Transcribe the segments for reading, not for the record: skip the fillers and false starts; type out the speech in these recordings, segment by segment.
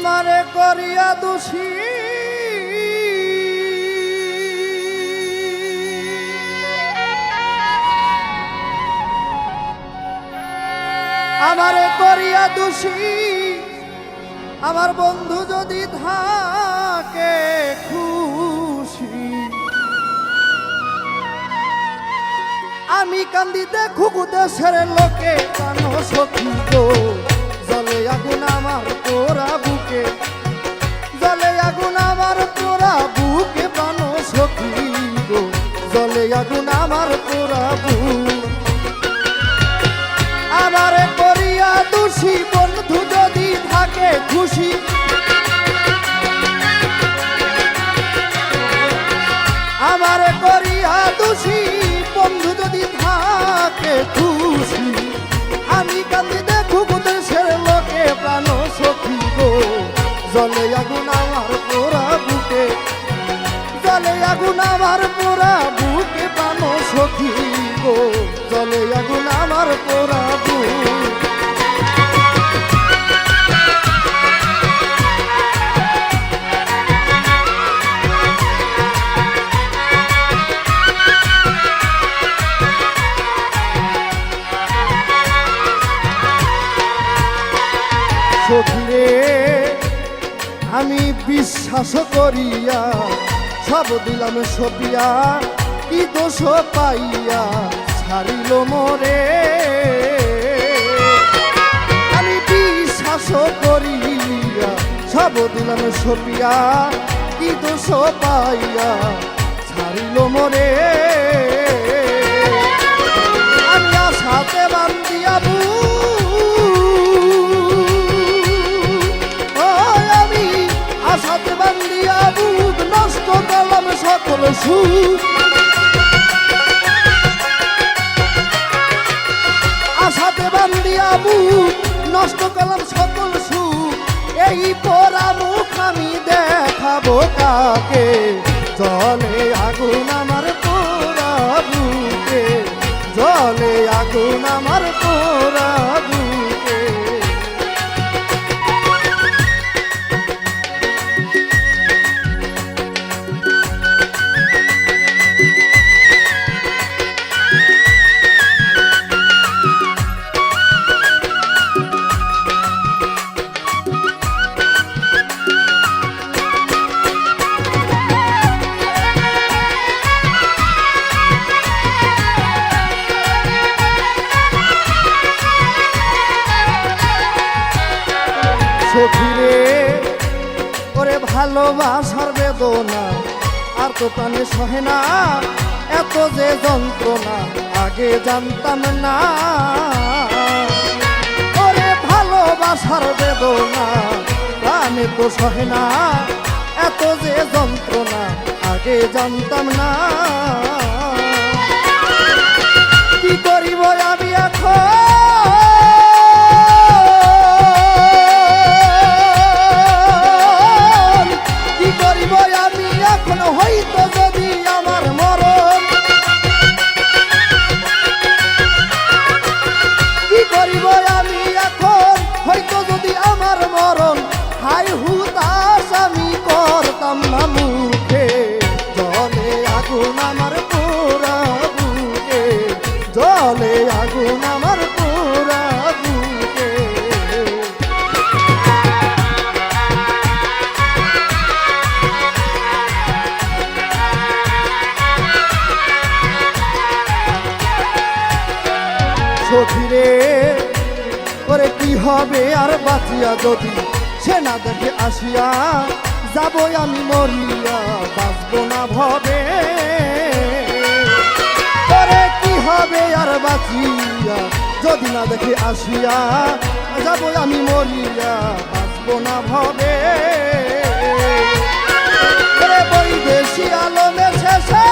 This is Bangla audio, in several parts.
আমারে করিয়া দোষী আমারে করিয়া দোষী আমার বন্ধু যদি থাকে খুশি আমি কান্দিতে খুকু দেশের লোকে কানো সখী গো জলে আগুন আমার তোরা বুকে জলে আগুন আমার তোরা বুকে পানো সখী গো জলে আগুন আমার তোরা বুক আমারে করিয়া দোষী বন্ধু যদি থাকে খুশি আমারে করিয়া দোষী বন্ধু যদি থাকে খুশি আমি কান্দি দেখুক দেশের লোকে প্রাণ সখী গো জলে আগুন আমার পোড়া বুকে জলে আগুন আমার পোড়া বুকে প্রাণ সখী গো জলে আগুন আমার পোড়া বুক সখীরে আমি বিশ্বাস করিয়া সব দিলাম সপিয়া কি দোষ পাইয়া ছাড়িল মোরে আমি বিশ্বাস করিয়া সব দিলাম সপিয়া কি দোষ পাইয়া ছাড়িল মোরে আমি আশাতে বান্ধিয়া আশাতে বান্ধিয়া বুক নষ্ট করলাম সকল সুখ আশাতে বান্ধিয়া বুক নষ্ট করলাম সকল সুখ এই পোড়া মুখ আমি দেখাবো কাকে জলে আগুন আমার পোড়া বুকে জলে আগুন আমার পোড়া বুকে সখীরে ওরে ভালোবাসার বেদনা আর তো প্রাণে সহে না এত যে যন্ত্রণা আগে জানতাম না ওরে ভালোবাসার বেদনা প্রাণে তো সহে না এত যে যন্ত্রণা আগে জানতাম না কি করিব আমি এখন হয়তো যদি আমার মরণ কি করিব আমি এখন হয়তো যদি আমার মরণ হাই হুতাশ আমি করতাম না মুখে জলে আগুন আমার পোড়া বুকে জলে আগুন আমার পোড়া বুকে সখীরে করে কি হবে আর বাঁচিয়া যদি সে না দেখে আসিয়া যাব আমি মরিয়া বাঁচব না ভবে করে কি হবে আর বাঁচিয়া যদি না দেখে আসিয়া যাব আমি মরিয়া বাঁচব না ভবে বৈদেশি আলমের শেষে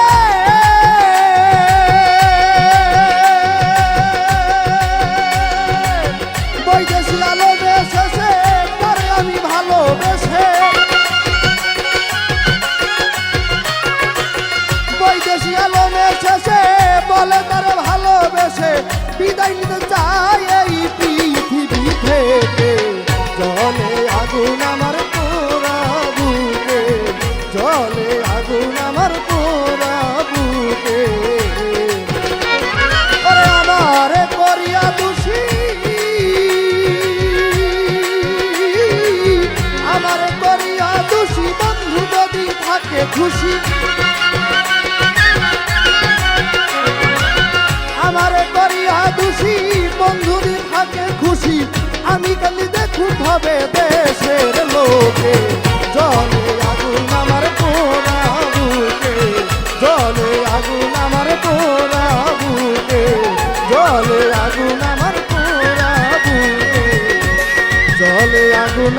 বৈদেশি আলমে শেষে তারে আমি ভালোবেসে বৈদেশি আলমে শেষে বলে তারে ভালোবেসে বিদায় নিতে চাই এই পৃথিবী থেকে জলে আগুন আমার খুশি আমারে করিয়া দোষী বন্ধুরি থাকে খুশি আমি কান্দি দেখুন হবে দেশের লোকে জলে আগুন আমার পোড়া বুকে জলে আগুন আমার পোড়া বুকে জলে আগুন আমার পোড়া বুকে জলে আগুন